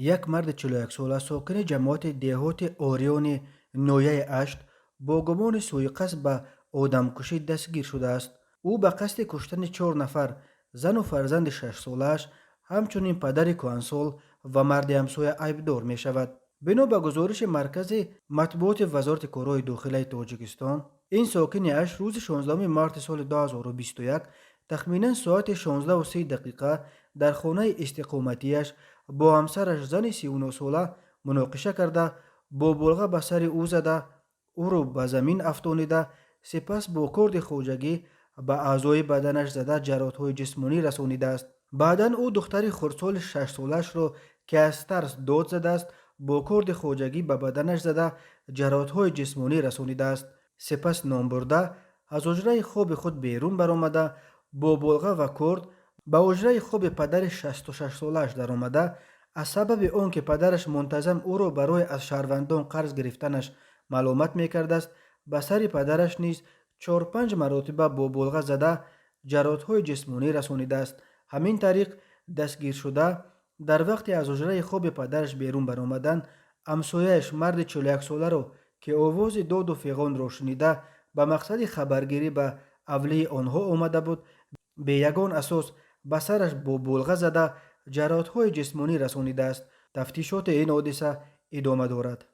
یک مرد 41 ساله ساکن جماعت دهات اوریون نویه اشت با گمان سوء قصد به آدمکشی دستگیر شده است. او به قصد کشتن 4 نفر زن و فرزند 6 سالش همچنین پدر کهنسال و مرد همسایه عیبدار می شود. بنا به گزارش مرکز مطبوعات وزارت کارهای داخلی تاجیکستان، این ساکن اش روز 16 مارس سال 2021 تخمینا ساعت 16 و 30 دقیقه در خانه استقامتیش با همسرش زن 39 ساله مناقشه کرده، با بلغه به سر او زده، او را به زمین افتانیده، سپس با کارد خوجگی به اعضای بدنش زده جراحت‌های جسمانی رسانیده است. بعدا او دختر خردسال 6 سالش را که از ترس داد زده است با کارد خوجگی به بدنش زده جراحت‌های جسمانی رسانیده است. سپس نام برده از حجره خواب خود بیرون برآمده، با بلغه و کرد به حجره خواب پدر 66 سالش در آمده، از سبب آنکه پدرش منتظم او را برای از شهروندان قرض گرفتنش ملامت میکرده است، به سر پدرش نیز 4-5 مرتبه با بلغه زده جراحت‌های جسمانی رسانیده است. همین طریق دستگیر شده در وقتی از حجره خواب پدرش بیرون برآمدند، همسایه‌اش مرد 41 ساله را که آواز داد و فغان را شنیده به مقصد خبرگیری به اولیه آنها آمده بود، به یگان اساس به سرش با بلغه زده جراحت‌های جسمانی رسانیده است. تفتیشات این حادثه ادامه دارد.